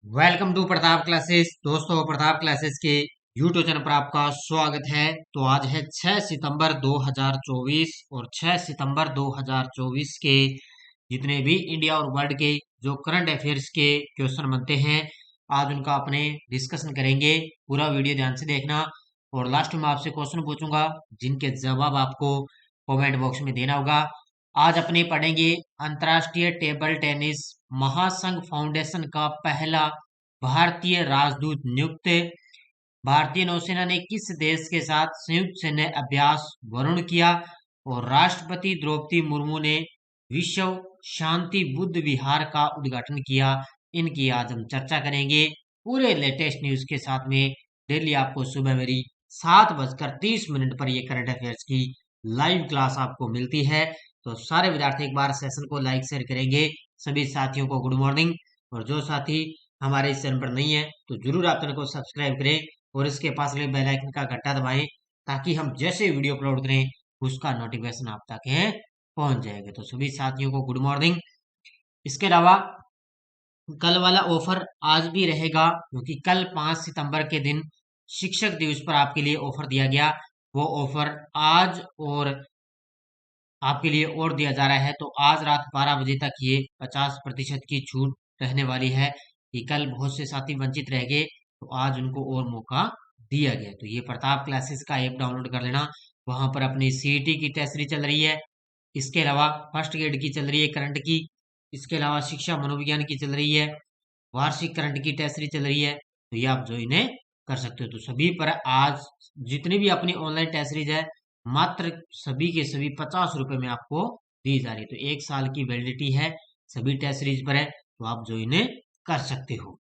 Welcome to Pratap classes. दोस्तों, Pratap classes के YouTube channel पर आपका स्वागत है। तो आज है 6 सितंबर 2024 और 6 सितंबर 2024 के जितने भी इंडिया और वर्ल्ड के जो करंट अफेयर्स के क्वेश्चन बनते हैं, आज उनका अपने डिस्कशन करेंगे। पूरा वीडियो ध्यान से देखना और लास्ट में आपसे क्वेश्चन पूछूंगा जिनके जवाब आपको कमेंट बॉक्स में देना होगा। आज अपने पढ़ेंगे अंतर्राष्ट्रीय टेबल टेनिस महासंघ फाउंडेशन का पहला भारतीय राजदूत नियुक्त। भारतीय नौसेना ने किस देश के साथ संयुक्त सैन्य अभ्यास वरुण किया। और राष्ट्रपति द्रौपदी मुर्मू ने विश्व शांति बुद्ध विहार का उद्घाटन किया। इनकी आज हम चर्चा करेंगे पूरे लेटेस्ट न्यूज के साथ में। डेली आपको सुबह मेरी 7:30 पर ये करंट अफेयर्स की लाइव क्लास आपको मिलती है। तो सारे विद्यार्थी एक बार सेशन को लाइक शेयर करेंगे। सभी साथियों को गुड मॉर्निंग। और जो साथी हमारे इस चैनल पर नहीं है तो जरूर आप चैनल को सब्सक्राइब करें और इसके पास लगे बेल आइकन का घंटा दबाएं ताकि हम जैसे वीडियो अपलोड करें उसका नोटिफिकेशन आप तक पहुंच जाएगा। तो सभी साथियों को गुड मॉर्निंग। इसके अलावा कल वाला ऑफर आज भी रहेगा क्योंकि कल 5 सितंबर के दिन शिक्षक दिवस पर आपके लिए ऑफर दिया गया। वो ऑफर आज और आपके लिए और दिया जा रहा है। तो आज रात 12 बजे तक ये 50% की छूट रहने वाली है कि कल बहुत से साथी वंचित रह गए तो आज उनको और मौका दिया गया। तो ये प्रताप क्लासेस का ऐप डाउनलोड कर लेना। वहां पर अपनी सीईटी की टेस्ट सीरीज चल रही है। इसके अलावा फर्स्ट ग्रेड की चल रही है करंट की। इसके अलावा शिक्षा मनोविज्ञान की चल रही है। वार्षिक करंट की टेस्ट सीरीज चल रही है। तो ये आप ज्वाइन कर सकते हो। तो सभी पर आज जितनी भी अपनी ऑनलाइन टेस्ट सीरीज है मात्र सभी के सभी 50 रुपए में आपको दी जा रही है। तो 1 साल की वैलिडिटी है, सभी टेस्ट सीरीज पर है। तो आप ज्वाइन कर सकते हो।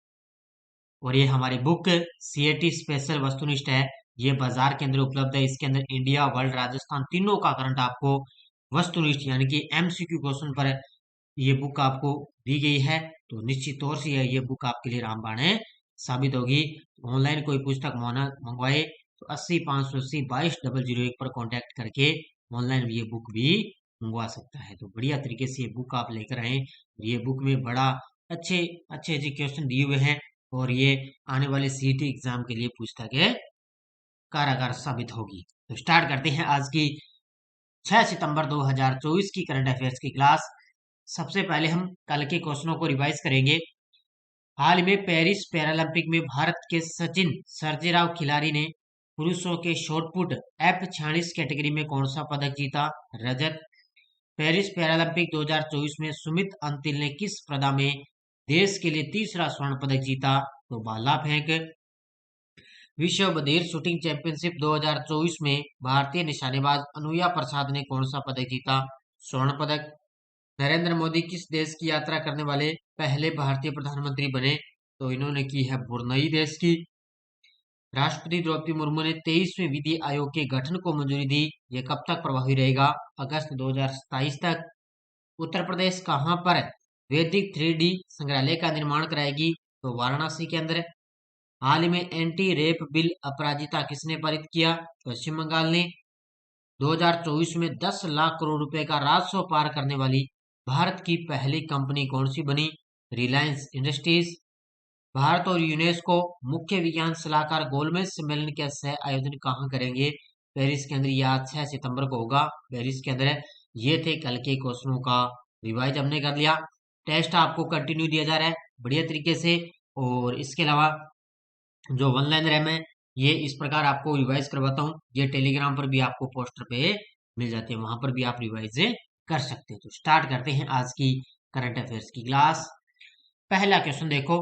और ये हमारी बुक सीएटी स्पेशल वस्तुनिष्ठ है। ये बाजार के अंदर उपलब्ध है। इसके अंदर इंडिया, वर्ल्ड, राजस्थान तीनों का करंट आपको वस्तुनिष्ठ यानी कि एमसीक्यू क्वेश्चन पर ये बुक आपको दी गई है। तो निश्चित तौर से ये बुक आपके लिए रामबाण साबित होगी। ऑनलाइन कोई पुस्तक मंगवाए तो 80 580 22 001 पर कांटेक्ट करके ऑनलाइन ये बुक भी मंगवा सकता है। तो बढ़िया तरीके से ये बुक आप लेकर आए। ये बुक में बड़ा अच्छे अच्छे अच्छे क्वेश्चन दिए हुए हैं और ये आने वाले सीईटी एग्जाम के लिए पुस्तक कारागार साबित होगी। तो स्टार्ट करते हैं आज की 6 सितंबर 2024 की करंट अफेयर्स की क्लास। सबसे पहले हम कल के क्वेश्चनों को रिवाइज करेंगे। हाल में पेरिस पैरालंपिक में भारत के सचिन सर्जेराव खिलाड़ी ने पुरुषों के शॉटपुट F46 कैटेगरी में कौन सा पदक जीता? रजत। पेरिस पैरालंपिक 2024 में सुमित अंतिल ने किस स्पर्धा में देश के लिए तीसरा स्वर्ण पदक जीता? तो भाला फेंक। विश्व बधिर शूटिंग चैंपियनशिप 2024 में भारतीय निशानेबाज अनुया प्रसाद ने कौन सा पदक जीता? स्वर्ण पदक। नरेंद्र मोदी किस देश की यात्रा करने वाले पहले भारतीय प्रधानमंत्री बने? तो इन्होंने की है ब्रुनई देश की। राष्ट्रपति द्रौपदी मुर्मू ने 23वें विधि आयोग के गठन को मंजूरी दी। यह कब तक प्रभावी रहेगा? अगस्त 2027 तक। उत्तर प्रदेश कहां पर वैदिक 3D संग्रहालय का निर्माण कराएगी? तो वाराणसी के अंदर। हाल ही में एंटी रेप बिल अपराजिता किसने पारित किया? पश्चिम बंगाल ने। 2024 में 10 लाख करोड़ रुपए का राजस्व पार करने वाली भारत की पहली कंपनी कौन सी बनी? रिलायंस इंडस्ट्रीज। भारत और यूनेस्को मुख्य विज्ञान सलाहकार गोलमेज सम्मेलन का सह आयोजन कहाँ करेंगे? पेरिस के अंदर। यह आज 6 सितंबर को होगा पेरिस के अंदर। ये थे कल के क्वेश्चनों का रिवाइज हमने कर लिया। टेस्ट आपको कंटिन्यू दिया जा रहा है बढ़िया तरीके से। और इसके अलावा जो वन लाइनर है मैं ये इस प्रकार आपको रिवाइज करवाता हूँ। ये टेलीग्राम पर भी आपको पोस्टर पे मिल जाते हैं, वहां पर भी आप रिवाइज कर सकते हैं। तो स्टार्ट करते हैं आज की करंट अफेयर्स की क्लास। पहला क्वेश्चन देखो।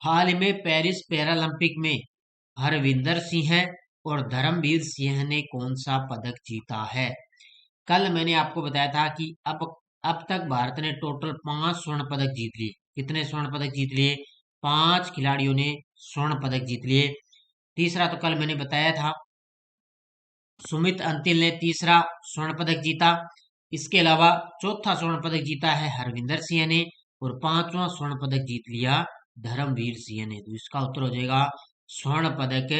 हाल ही में पेरिस पैरालंपिक में हरविंदर सिंह और धर्मवीर सिंह ने कौन सा पदक जीता है? कल मैंने आपको बताया था कि अब तक भारत ने टोटल 5 स्वर्ण पदक जीत लिए। कितने स्वर्ण पदक जीत लिए? 5 खिलाड़ियों ने स्वर्ण पदक जीत लिए। तीसरा तो कल मैंने बताया था सुमित अंतिल ने तीसरा स्वर्ण पदक जीता। इसके अलावा चौथा स्वर्ण पदक जीता है हरविंदर सिंह ने और 5वां स्वर्ण पदक जीत लिया धर्मवीर सिंह ने। तो इसका उत्तर हो जाएगा स्वर्ण पदक।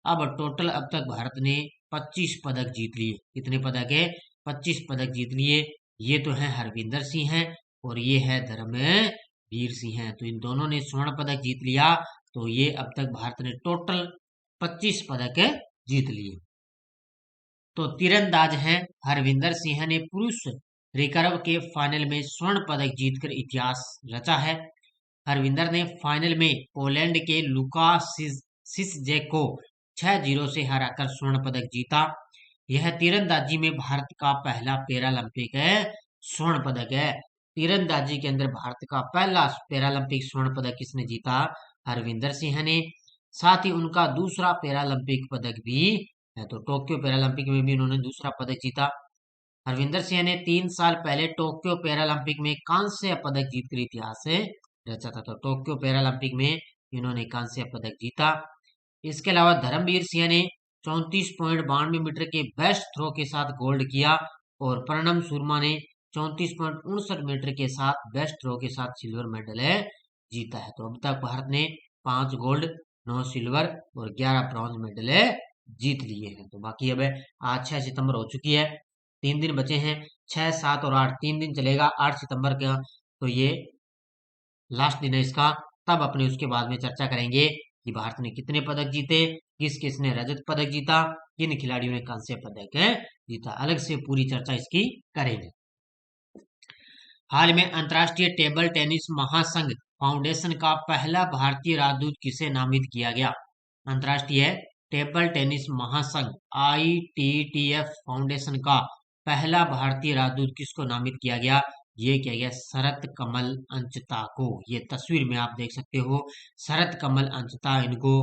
अब टोटल अब तक भारत ने 25 पदक जीत लिए। कितने पदक है? 25 पदक जीत लिए। ये तो है हरविंदर सिंह है और ये है धर्मवीर वीर सिंह हैं। तो इन दोनों ने स्वर्ण पदक जीत लिया। तो ये अब तक भारत ने टोटल 25 पदक जीत लिए। तो तीरंदाज हैं हरविंदर सिंह ने पुरुष रिकर्व के फाइनल में स्वर्ण पदक जीतकर इतिहास रचा है। हरविंदर ने फाइनल में पोलैंड के लुका सिसजेक को 6-0 से हराकर स्वर्ण पदक जीता। यह तीरंदाजी में भारत का पहला पैरालंपिक स्वर्ण पदक है। तीरंदाजी के अंदर भारत का पहला पैरालंपिक स्वर्ण पदक किसने जीता? हरविंदर सिंह ने। साथ ही उनका दूसरा पैरालंपिक पदक भी है। तो टोक्यो पैरालंपिक में भी उन्होंने दूसरा पदक जीता। हरविंदर सिंह ने 3 साल पहले टोक्यो पैरालंपिक में कांस्य पदक जीतकर इतिहास रचा था। तो टोक्यो पैरालंपिक में इन्होंने कांस्य पदक जीता। इसके अलावा धर्मवीर सिंह ने 34.92 मीटर के बेस्ट थ्रो के साथ गोल्ड किया और प्रणम सुरमा ने 34.59 मीटर के साथ बेस्ट थ्रो के साथ सिल्वर मेडल जीता है। तो अब तक भारत ने 5 गोल्ड, 9 सिल्वर और 11 ब्रॉन्ज मेडल जीत लिए हैं। तो बाकी अब आज 6 सितंबर हो चुकी है, 3 दिन बचे हैं, 6, 7 और 8, 3 दिन चलेगा। 8 सितंबर का तो ये लास्ट दिन है इसका। तब अपने उसके बाद में चर्चा करेंगे कि भारत ने कितने पदक जीते, किस किस ने रजत पदक जीता, किन खिलाड़ियों ने कांस्य पदक जीता, अलग से पूरी चर्चा इसकी करेंगे। हाल में अंतर्राष्ट्रीय टेबल टेनिस महासंघ फाउंडेशन का पहला भारतीय राजदूत किसे नामित किया गया? अंतर्राष्ट्रीय टेबल टेनिस महासंघ ITTF फाउंडेशन का पहला भारतीय राजदूत किसको नामित किया गया? ये किया गया शरत कमल अंचता को। ये तस्वीर में आप देख सकते हो, शरत कमल अंचता, इनको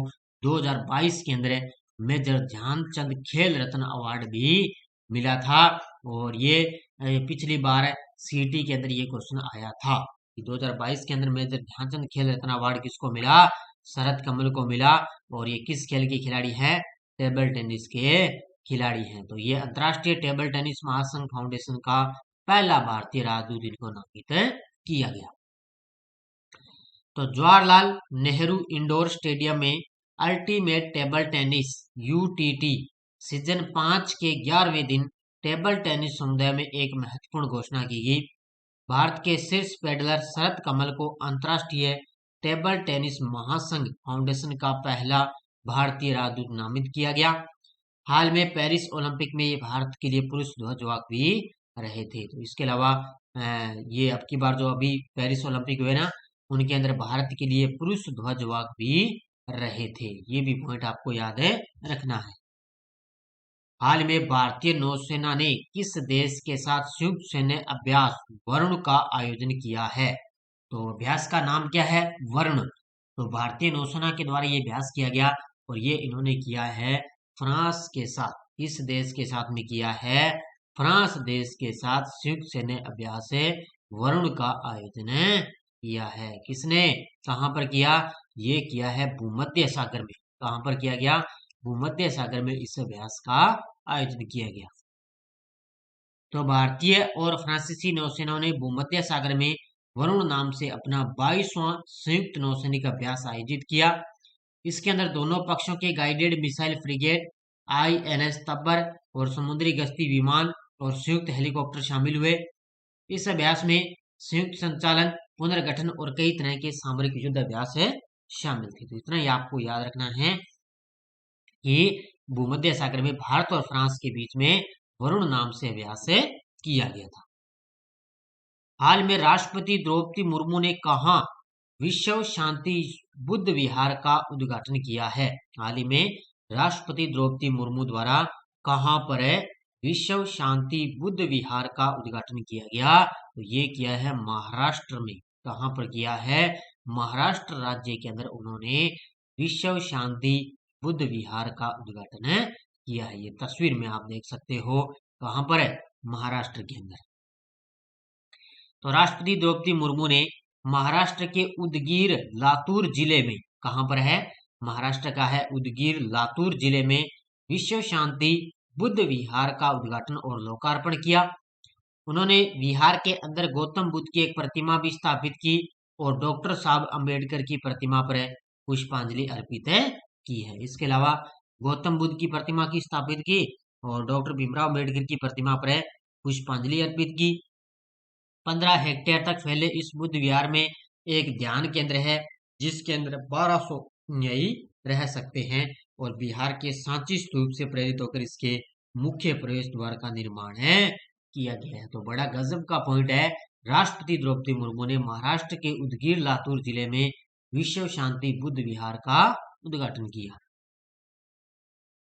2022 के अंदर मेजर ध्यानचंद खेल रत्न अवार्ड भी मिला था। और ये पिछली बार सीटी के अंदर ये क्वेश्चन आया था कि 2022 के अंदर मेजर ध्यानचंद खेल रत्न अवार्ड किसको मिला? शरत कमल को मिला। और ये किस खेल के खिलाड़ी हैं? टेबल टेनिस के खिलाड़ी हैं। तो ये अंतर्राष्ट्रीय टेबल टेनिस महासंघ फाउंडेशन का पहला भारतीय राजदूत इनको नामित किया गया। तो जवाहरलाल नेहरू इंडोर स्टेडियम में ultimate table tennis UTT season 5 के 11वें दिन टेबल टेनिस समुदाय में एक महत्वपूर्ण घोषणा की गई। भारत के शीर्ष पेडलर शरत कमल को अंतर्राष्ट्रीय टेबल टेनिस महासंघ फाउंडेशन का पहला भारतीय राजदूत नामित किया गया। हाल में पेरिस ओलंपिक में ये भारत के लिए पुरुष ध्वजवाहक भी रहे थे। तो इसके अलावा ये अब की बार जो अभी पेरिस ओलंपिक हुए ना, उनके अंदर भारत के लिए पुरुष ध्वजवाहक भी रहे थे। ये भी पॉइंट आपको याद रखना है। हाल में भारतीय नौसेना ने किस देश के साथ संयुक्त सैन्य अभ्यास वरुण का आयोजन किया है? तो अभ्यास का नाम क्या है? वरुण। तो भारतीय नौसेना के द्वारा ये अभ्यास किया गया और ये इन्होंने किया है फ्रांस के साथ। इस देश के साथ में किया है, फ्रांस देश के साथ संयुक्त सैन्य अभ्यास वरुण का आयोजन किया है। किसने, कहां पर किया? ये किया है भूमध्य सागर में। कहां पर किया गया? भूमध्य सागर में इस अभ्यास का आयोजन किया गया। तो भारतीय और फ्रांसीसी नौसेनाओं ने भूमध्य सागर में वरुण नाम से अपना 22वां संयुक्त नौसैनिक अभ्यास आयोजित किया। इसके अंदर दोनों पक्षों के गाइडेड मिसाइल फ्रिगेट INS तब्बर और समुद्री गश्ती विमान और संयुक्त हेलीकॉप्टर शामिल हुए। इस अभ्यास में संयुक्त संचालन, पुनर्गठन और कई तरह के सामरिक युद्ध अभ्यास शामिल थे। तो इतना ही आपको याद रखना है कि भूमध्य सागर में भारत और फ्रांस के बीच में वरुण नाम से अभ्यास किया गया था। हाल में राष्ट्रपति द्रौपदी मुर्मू ने कहा विश्व शांति बुद्ध विहार का उद्घाटन किया है? हाल ही में राष्ट्रपति द्रौपदी मुर्मू द्वारा कहां पर विश्व शांति बुद्ध विहार का उद्घाटन किया गया? तो ये किया है महाराष्ट्र में। कहां पर किया है? महाराष्ट्र राज्य के अंदर उन्होंने विश्व शांति बुद्ध विहार का उद्घाटन किया है। ये तस्वीर में आप देख सकते हो, कहां पर है? महाराष्ट्र के अंदर। तो राष्ट्रपति द्रौपदी मुर्मू ने महाराष्ट्र के उदगीर लातूर जिले में, कहां पर है? महाराष्ट्र का है उदगीर लातूर जिले में विश्व शांति बुद्ध विहार का उद्घाटन और लोकार्पण किया। उन्होंने विहार के अंदर गौतम बुद्ध की एक प्रतिमा भी स्थापित की और डॉक्टर साहब अंबेडकर की प्रतिमा पर पुष्पांजलि अर्पित की है। इसके अलावा गौतम बुद्ध की प्रतिमा की स्थापित की और डॉक्टर भीमराव अंबेडकर की प्रतिमा पर पुष्पांजलि अर्पित की। 15 हेक्टेयर तक फैले इस बुद्ध विहार में एक ध्यान केंद्र है जिसके अंदर 1200 न्यायी रह सकते हैं और बिहार के सांची स्तूप से प्रेरित होकर इसके मुख्य प्रवेश द्वार का निर्माण है किया गया है। तो बड़ा गजब का पॉइंट है। राष्ट्रपति द्रौपदी मुर्मू ने महाराष्ट्र के उदगीर लातूर जिले में विश्व शांति बुद्ध विहार का उद्घाटन किया।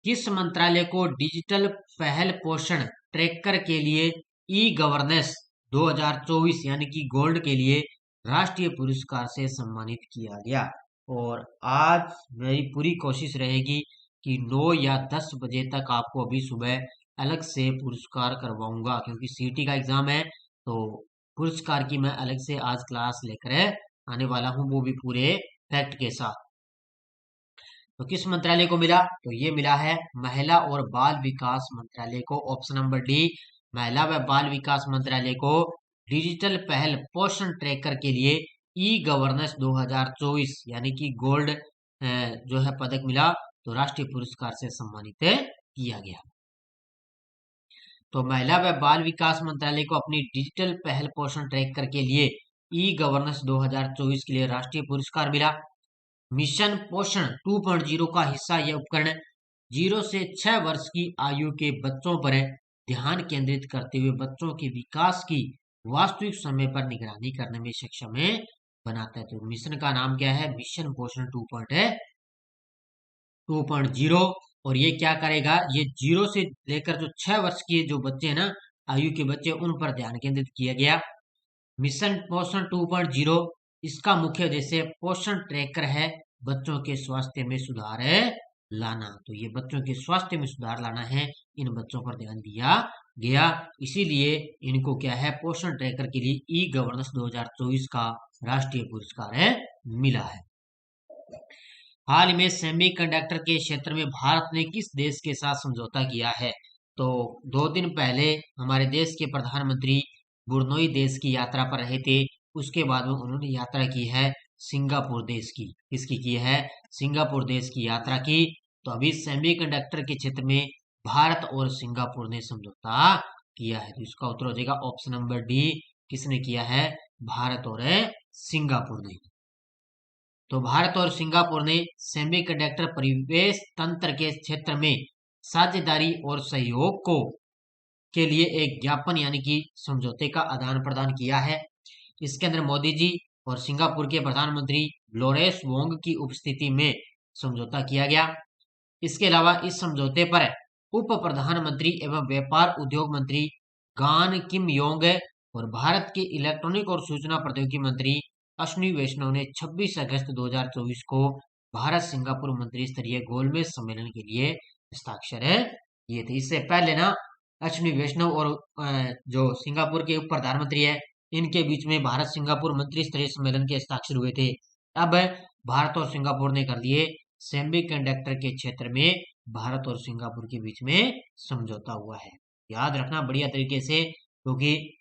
किस मंत्रालय को डिजिटल पहल पोषण ट्रैकर के लिए ई गवर्नेंस 2024 यानी कि गोल्ड के लिए राष्ट्रीय पुरस्कार से सम्मानित किया गया? और आज मेरी पूरी कोशिश रहेगी कि 9 या 10 बजे तक आपको अभी सुबह अलग से पुरस्कार करवाऊंगा, क्योंकि सीटी का एग्जाम है तो पुरस्कार की मैं अलग से आज क्लास लेकर आने वाला हूं, वो भी पूरे फैक्ट के साथ। तो किस मंत्रालय को मिला? तो ये मिला है महिला और बाल विकास मंत्रालय को। ऑप्शन नंबर डी, महिला व बाल विकास मंत्रालय को डिजिटल पहल पोषण ट्रैकर के लिए ई गवर्नेंस 2024 यानी कि गोल्ड जो है पदक मिला, तो राष्ट्रीय पुरस्कार से सम्मानित किया गया। तो महिला व बाल विकास मंत्रालय को अपनी डिजिटल पहल पोषण ट्रैकर के लिए ई गवर्नेंस 2024 के लिए राष्ट्रीय पुरस्कार मिला। मिशन पोषण 2.0 का हिस्सा यह उपकरण 0 से 6 वर्ष की आयु के बच्चों पर ध्यान केंद्रित करते हुए बच्चों के विकास की वास्तविक समय पर निगरानी करने में सक्षम है बनाता है। तो मिशन का नाम क्या है? मिशन पोषण 2.0। और ये क्या करेगा? ये 0 से लेकर जो 6 वर्ष के जो बच्चे हैं ना, आयु के बच्चे, उन पर ध्यान केंद्रित किया गया। मिशन पोषण 2.0 इसका मुख्य उद्देश्य पोषण ट्रैकर है बच्चों के स्वास्थ्य में सुधार लाना। तो ये बच्चों के स्वास्थ्य में सुधार लाना है, इन बच्चों पर ध्यान दिया गया, इसीलिए इनको क्या है, पोषण ट्रैकर के लिए ई गवर्नेंस 2024 का राष्ट्रीय पुरस्कार मिला है। हाल में सेमीकंडक्टर के क्षेत्र में भारत ने किस देश के साथ समझौता किया है? तो 2 दिन पहले हमारे देश के प्रधानमंत्री बुर्नोई देश की यात्रा पर रहे थे, उसके बाद में उन्होंने यात्रा की है सिंगापुर देश की। किसकी की है? सिंगापुर देश की यात्रा की। तो अभी सेमीकंडक्टर के क्षेत्र में भारत और सिंगापुर ने समझौता किया है, तो इसका उत्तर हो जाएगा ऑप्शन नंबर डी। किसने किया है? भारत और सिंगापुर ने। तो भारत और सिंगापुर ने सेमीकंडक्टर परिवेश तंत्र के क्षेत्र में साझेदारी और सहयोग को के लिए एक ज्ञापन यानी कि समझौते का आदान प्रदान किया है। इसके अंदर मोदी जी और सिंगापुर के प्रधानमंत्री लोरेस वोंग की उपस्थिति में समझौता किया गया। इसके अलावा इस समझौते पर उप प्रधानमंत्री एवं व्यापार उद्योग मंत्री गान किम योंग और भारत के इलेक्ट्रॉनिक और सूचना प्रौद्योगिकी मंत्री अश्विनी वैष्णव ने 26 अगस्त 2024 को भारत सिंगापुर मंत्री स्तरीय गोलमेज सम्मेलन के लिए हस्ताक्षर किए थे। इससे पहले ना अश्विनी वैष्णव और जो सिंगापुर के उप प्रधानमंत्री है, इनके बीच में भारत सिंगापुर मंत्री स्तरीय सम्मेलन के हस्ताक्षर हुए थे। अब भारत और सिंगापुर ने कर दिए सेमीकंडक्टर के क्षेत्र में भारत और सिंगापुर के बीच में समझौता हुआ है। याद रखना बढ़िया तरीके से, क्योंकि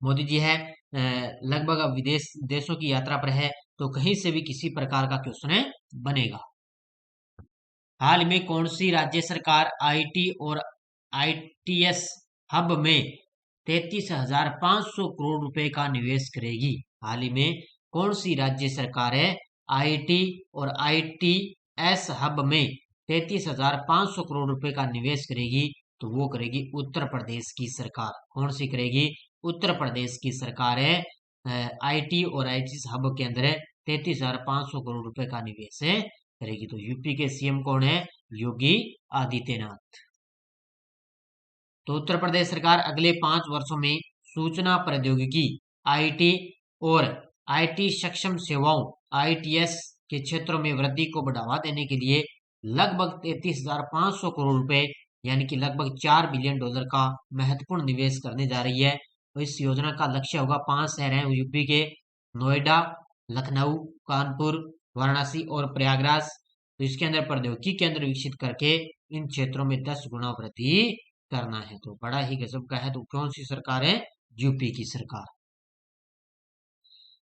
मोदी जी है लगभग अब विदेश देशों की यात्रा पर है, तो कहीं से भी किसी प्रकार का क्वेश्चन बनेगा। हाल में कौन सी राज्य सरकार आईटी और आईटीएस हब में 33,500 करोड़ रुपए का निवेश करेगी? हाल ही में कौन सी राज्य सरकार है आईटी और आईटीएस हब में 33,500 करोड़ रुपए का निवेश करेगी? तो वो करेगी उत्तर प्रदेश की सरकार। कौन सी करेगी? उत्तर प्रदेश की सरकार है आईटी और आईटीएस हब के अंदर 33,500 करोड़ रुपए का निवेश करेगी। तो यूपी के सीएम कौन है? योगी आदित्यनाथ। तो उत्तर प्रदेश सरकार अगले 5 वर्षों में सूचना प्रौद्योगिकी आईटी और आईटी सक्षम सेवाओं आईटीएस के क्षेत्रों में वृद्धि को बढ़ावा देने के लिए लगभग 33,500 करोड़ रुपए यानी कि लगभग $4 बिलियन का महत्वपूर्ण निवेश करने जा रही है। तो इस योजना का लक्ष्य होगा 5 शहर हैं यूपी के, नोएडा, लखनऊ, कानपुर, वाराणसी और प्रयागराज। तो इसके अंदर प्रौद्योगिकी केंद्र विकसित करके इन क्षेत्रों में 10 गुना वृद्धि करना है। तो बड़ा ही गजब का है। तो कौन सी सरकार है? यूपी की सरकार।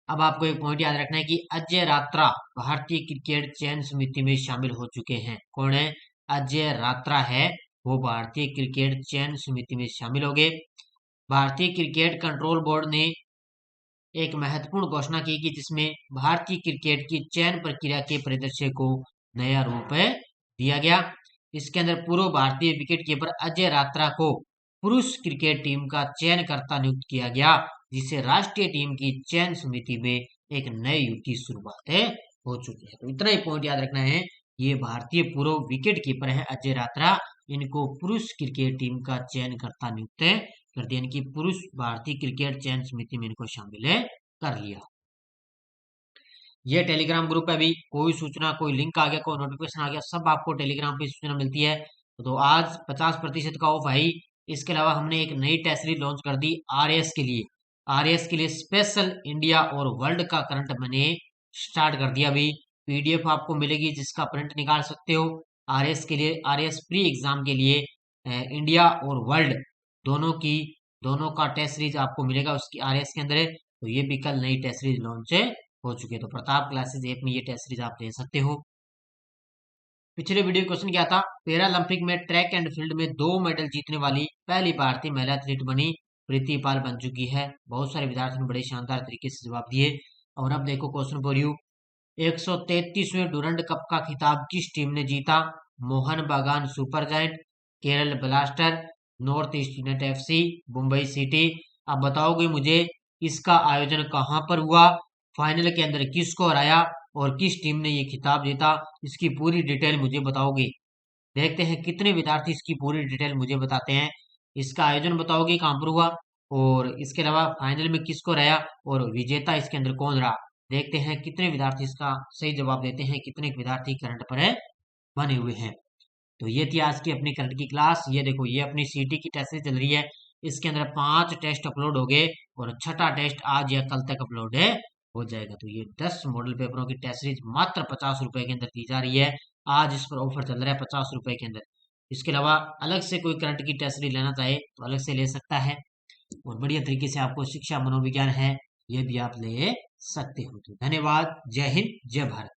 अब आपको एक पॉइंट याद रखना है कि अजय रात्रा भारतीय क्रिकेट चयन समिति में शामिल हो चुके हैं। कौन है? अजय रात्रा है, वो भारतीय क्रिकेट चयन समिति में शामिल हो गए। भारतीय क्रिकेट कंट्रोल बोर्ड ने एक महत्वपूर्ण घोषणा की कि जिसमें भारतीय क्रिकेट की चयन प्रक्रिया के परिदृश्य को नया रूप दिया गया। इसके अंदर पूर्व भारतीय विकेट कीपर अजय रात्रा को पुरुष क्रिकेट टीम का चयनकर्ता नियुक्त किया गया, जिससे राष्ट्रीय टीम की चयन समिति में एक नए युग की शुरुआत हो चुकी है। तो इतना ही पॉइंट याद रखना है। ये भारतीय पूर्व विकेट कीपर है अजय रात्रा, इनको पुरुष क्रिकेट टीम का चयनकर्ता नियुक्त कर दिया, यानी कि पुरुष भारतीय क्रिकेट चयन समिति में इनको शामिल कर लिया। ये टेलीग्राम ग्रुप है। अभी कोई सूचना, कोई लिंक आ गया, कोई नोटिफिकेशन आ गया, सब आपको टेलीग्राम पे सूचना मिलती है। तो आज 50% का ऑफ है ही। इसके अलावा हमने एक नई टेस्ट सीरीज लॉन्च कर दी आरएएस के लिए। आरएएस के लिए स्पेशल इंडिया और वर्ल्ड का करंट मैंने स्टार्ट कर दिया। अभी पीडीएफ आपको मिलेगी जिसका प्रिंट निकाल सकते हो। आरएएस के लिए, आरएएस प्री एग्जाम के लिए इंडिया और वर्ल्ड दोनों का टेस्ट सीरीज आपको मिलेगा उसकी आरएएस के अंदर। तो ये भी कल नई टेस्ट सीरीज लॉन्च हो चुके हैं। तो प्रताप क्लासेज ऐप में ये टेस्ट सीरीज आप ले सकते हो। पिछले वीडियो क्वेश्चन क्या था, पैरालंपिक में ट्रैक एंड फील्ड में 2 मेडल जीतने वाली पहली भारतीय महिला एथलीट बनी प्रीति पाल बन चुकी है। बहुत सारे विद्यार्थियों ने बड़े शानदार तरीके से जवाब दिए। और अब देखो क्वेश्चन फॉर यू, 133वें डूरंड कप का खिताब किस टीम ने जीता? Mohun Bagan super giant, Kerala blaster, north east united FC, Mumbai city. अब बताओगे मुझे इसका आयोजन कहाँ पर हुआ, फाइनल के अंदर किसको हराया और किस टीम ने ये खिताब जीता? इसकी पूरी डिटेल मुझे बताओगे। देखते हैं कितने विद्यार्थी इसकी पूरी डिटेल मुझे बताते हैं। इसका आयोजन बताओगे कहाँ पर हुआ, और इसके अलावा फाइनल में किसको हराया और विजेता इसके अंदर कौन रहा। देखते हैं कितने विद्यार्थी इसका सही जवाब देते हैं, कितने विद्यार्थी करंट पर बने हुए हैं। तो ये थी आज की अपनी करंट की क्लास। ये देखो, ये अपनी सीटी की टेस्ट चल रही है। इसके अंदर 5 टेस्ट अपलोड हो गए और छठा टेस्ट आज या कल तक अपलोड हो जाएगा। तो ये 10 मॉडल पेपरों की टेस्ट सीरीज मात्र 50 रुपए के अंदर दी जा रही है। आज इस पर ऑफर चल रहा है 50 रुपए के अंदर। इसके अलावा अलग से कोई करंट की टेस्ट सीरीज लेना चाहे तो अलग से ले सकता है, और बढ़िया तरीके से आपको शिक्षा मनोविज्ञान है ये भी आप ले सकते हो। तो धन्यवाद। जय हिंद, जय भारत।